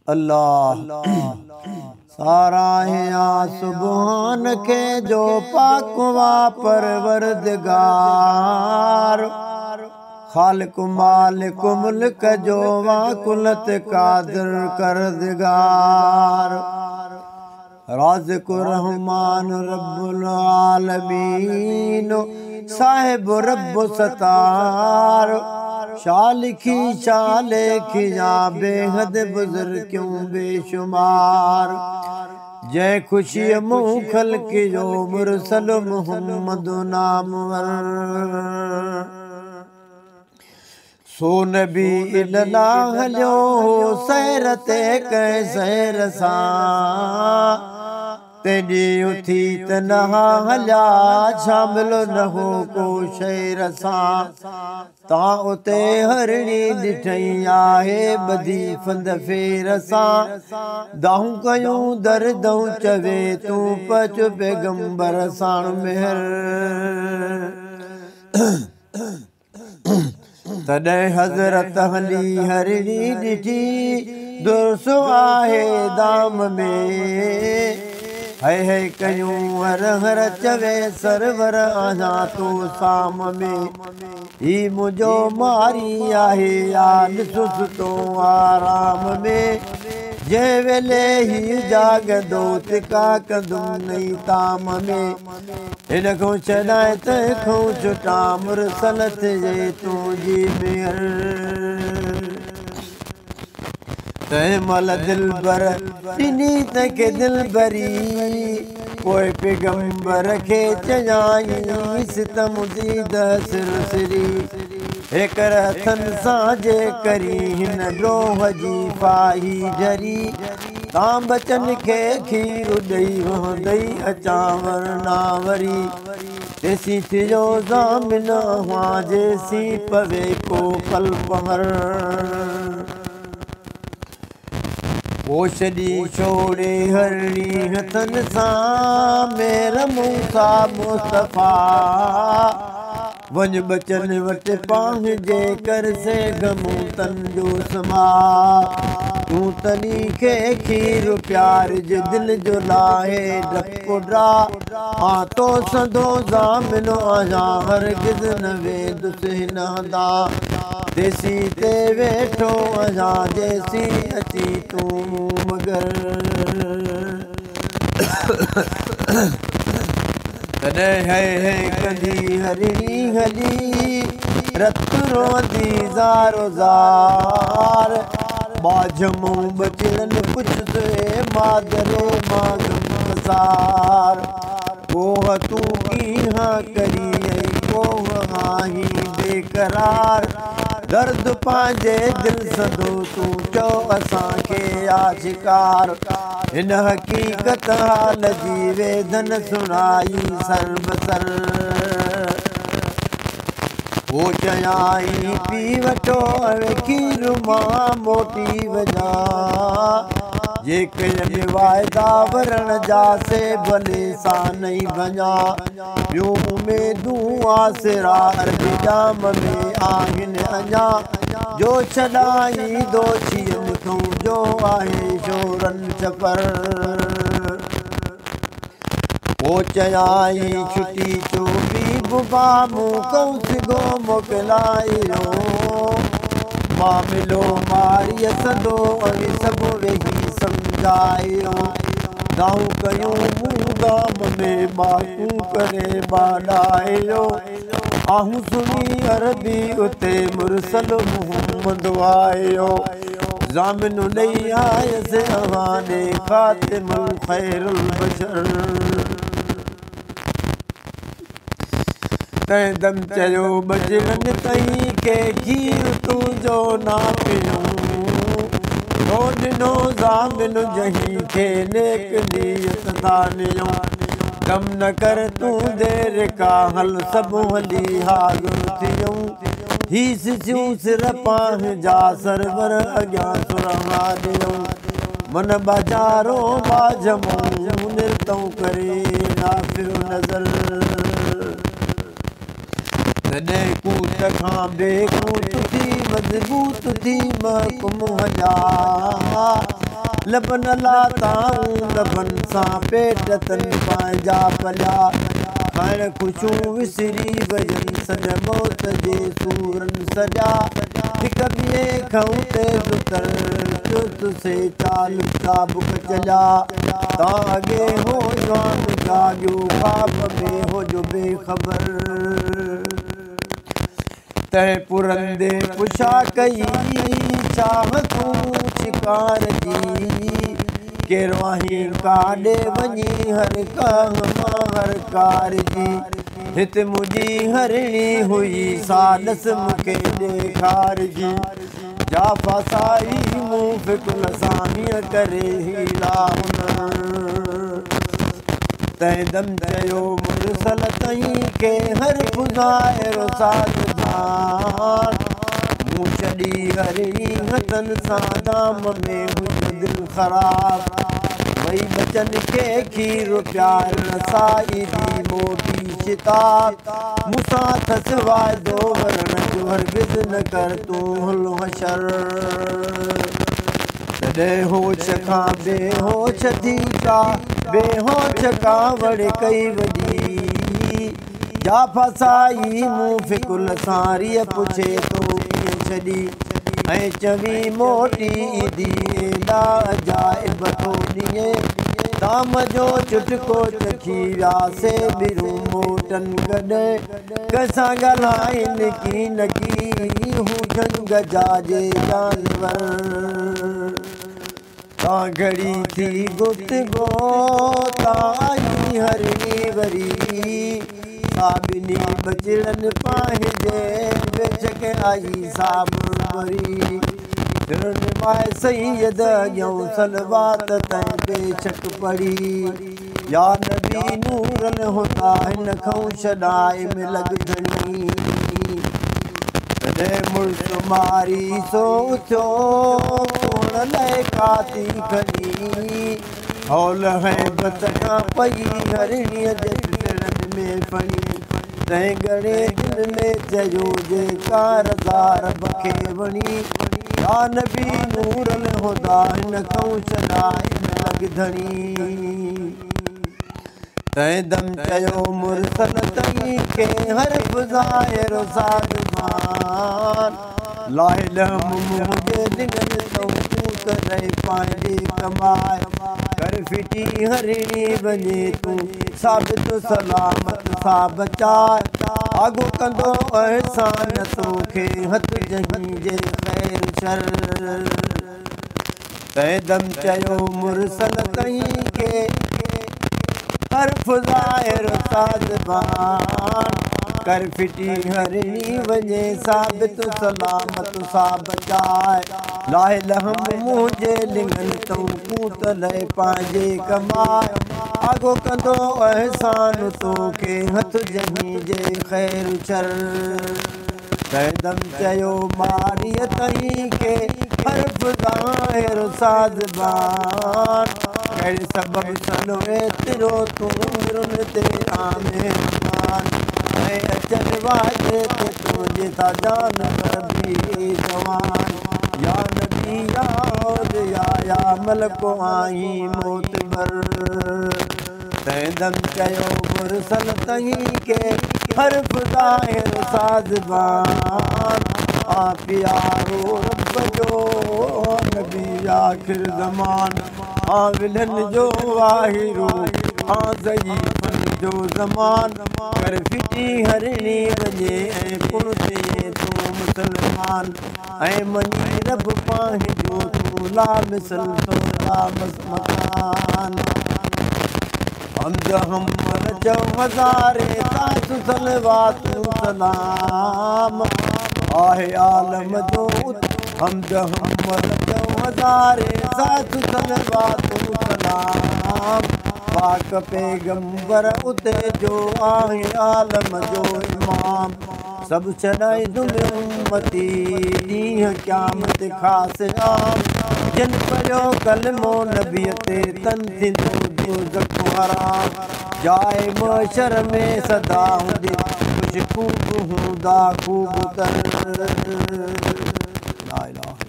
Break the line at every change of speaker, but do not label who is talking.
अल्लाह सारा है सुबहान के जो पाकवा परवरदिगार खालिक मालिक मुल्क जो वाकुलत कादिर करदिगार राज़िक़ रहमान रब्बुल आलमीन साहिब रब्ब सतार शालिखी शालेखी या बेहद बुजुर्ग क्यों बेशुमार जय खुशी मुँह खल्क जो मुरसल मोहम्मद नामवर सो नबी इल्लल्लाह जो सैरते कै सैर सां तेरी उथी तनहा हल्या शामिल न हो को शहर सां ता उते हरणी ॾिठई आहे बदी फंद फेर सां दाहूं कयूं दर्दूं चवे तूं पच पैगंबर साण मेहर तॾहिं हज़रत हली हरणी ॾिठी दुर्सो आहे दाम में है कयूं हर हर चवे सरवर आजा तू साम में ही मुझो मारी आहे या निसुस तो आराम में जे वेले ही जागदो तिका कंदुम नहीं ताम में इन को छॾाए तंहिंखो छुटा मुरसल थिए तुंहिंजी मेहर तंहिं महिल दिलबर ॾिनी तंहिंखे दिलबरी पोइ पैगंबर खे चयाई सितम दीद सिरसिरी हेकर हथनि सां जे करी हिन ड्रोह जी फाही झरी तां बचन खे खीर ॾेई वहंदई अचां वरना वरी तेसी थियो ज़ामिन हुआ जेसी पवे को पल पहर वो छॾी छोड़े हरणी हथनि सां मेर मूसा मुस्तफ़ा वञ बचन वटि पंहिंजे कर से गमूं तन जो समा तूं तनी खे खीर प्यार जे दिल जो लाहे डकोडा तो सदो ज़ामिनो आजा हरगिज़ न वेंदुस हिन हंदा देसी ते वेठो आजा जेसी अची तूं मगर तॾहिं है कंदी हरणी हली रत रोंदी ज़ारो ज़ार बाझमूं बचड़नि पुछते मादरे मागम सार कोह तूं कीहां करी कोह आहीं बेकरार दर्द पंहिंजे दिल सदो तूं चओ असांखे आशिकार हिन हक़ीक़त हाल जी वेदन सुणाई सर्बसर वो चयाई पी वठो खीर मां मोटी वञा जे कयनि वाइदा वरण जा से भले सां नहीं भञा ॿियूं उमेदूं आसिरा अरबी जाम में आहिनि अञा जो छॾाई दोषियनि खां जो आहे शोरनि चपर वो चयाई छुटी चोबी बुबा मूं कौस गो मोकिलायो मां मिलो मारीअ सदो ऐं सभु वेही सम्झायो दाऊं कयूं मूं गाम में माकू करे बाॾायो आहूं सुनी अरबी उते मुरसल मोहम्मद आयो ज़ामिन ॾेई आयसि अवाने ख़ातिमुल ख़ैरुल बशर तंहिं दम चयो बजरनि तई के खीर तुंहिंजो ना पियूं तो ॾिनो ज़ामिन जहीं खे नेक नियत दानियूं कम न कर तूं देर का हल सभु हली हाज़ुर थियूं ही सिसियूं सिर पंहिंजा सरवर अॻियां सुरहा ॾियूं मन बाज़ारो बाझमूं निरतऊं करे नाफ़ियो नज़र तॾहिं कूट खां बेकूट थी मज़बूत थी महकुम हलिया लबन लाताऊं लबन सां पेट तन पंहिंजा पलिया खाइण ख़ुशियूं विसरी वजन सॼ मौत जे सूरन सॼा हिक ॿिए खऊं तेज़ तर से चाल बुक चलिया तां अॻे हो जवान जाॻियो ख़्वाब में हो जो बेख़बर तंहिं पुरंदे पुछा कई चाहतूं शिकार जी केरु आहीं काॾे वञी हर हर कार जी हिते मुंहिंजी हरणी हुई साॾस मूंखे ॾेखार जी जाफ़ा साई मूं फिकुल सामीअ करे हीला हुन तंहिं दम चयो मुरसल तईं के हर ॿुधायो साधदान मूं छॾी हरणी हथनि सां दाम में हुई दिलि ख़राब वई बचन के खीर प्यार रसाई दी मोटी शिताब मूंसां थस वाइदो वरण जो हरगिज़ न कर तूं हुल हशर तॾहिं होश खां बेहोश थी का बेहोश का वड़े कई वॾी जाफ़ा साई मूं फिकुल सारीअ पुछे तो कीअं छॾी ऐं चवी मोटी ईंदी एॾा अजाइब थो ॾिए ताम जो चुटको चखी वियासीं ॿिरूं मोटन गॾु कंहिंसां ॻाल्हाइनि की न की हू झंग जा जे जानवर तां घड़ी थी गुफ़्तगू तां आई हरणी वरी ॿिनी बचिड़नि पंहिंजे बेशक आई साब वरी माए सैयद ॼऊं सलवात तंहिं बेशक पढ़ी या नबी नूरन हुता हिन खां छॾाए में लॻधणी तॾहिं मुड़ुस मारी सो थियो कोण लाइ काती खणी हौल हैबत खां पई हरणीअ जे पिटड़नि में फणी तंहिं घणे दिल में चयो जेकार रब खे वणी या नबी नूरन हुदा हिन खां छॾाए में लॻधणी तंहिं दम चयो मुरसल तईं के हर ॿुधायो साधमान लाहिल मुंहिंजे लिंगन तूं त रही पंहिंजी कमाए कर फिटी हरणी वञे तूं साबित सलामत सां बचाए आगो कंदो अहसान तोखे हथ जहीं जे ख़ैर शर तंहिं दम चयो मुरसल तईं के हर फ़ुज़ाइर साधबान कर फिटी हरणी वञे साबित सलामत सां बचाए लाहे लहम मुंहिंजे लिंगन तूं कूत लहे पंहिंजे कमाए आगो कंदो अहसान तोखे हथ जहीं जे ख़ैर शर तंहिं दम चयो मारीअ तईं के हर फ़ुज़ाइर साधबान कहिड़े सबब सनो एतिरो तूं ते आमेरमान ऐं अचन वाजे ते तुंहिंजे था जानवर बि जवान या नबी या मलको आहीं मोतबर तंहिं दम चयो मुरसल तईं के हर फ़ुज़ाइर साधबान आ प्यारो रब जो नबी आख़िर ज़मान आ विलन जो वाहिरो आ ज़ईफ़न जो ज़मान कर फिटी हरणी वञे ऐं पुण थिए तूं मुसलमान ऐं मञी रब पंहिंजो तूं ला मिसल तो ला मकान हमद हमद चओ हज़ारे तास सलवातूं सलाम आहे आलम जो हमद हमद चओ हज़ारे तास सलवातूं सलाम पाक पैगंबर उते जो आहे आलम जो इमाम सब छॾाए दुनिया उम्मती ॾींहुं क़यामत ख़ासि आम जिन पढ़ियो कलमो नबीअ ते तन थींदो दोज़ख हराम जाए महशर में सदा हूंदी ख़ुशबू हूंदा ख़ूब तर ला इलाहा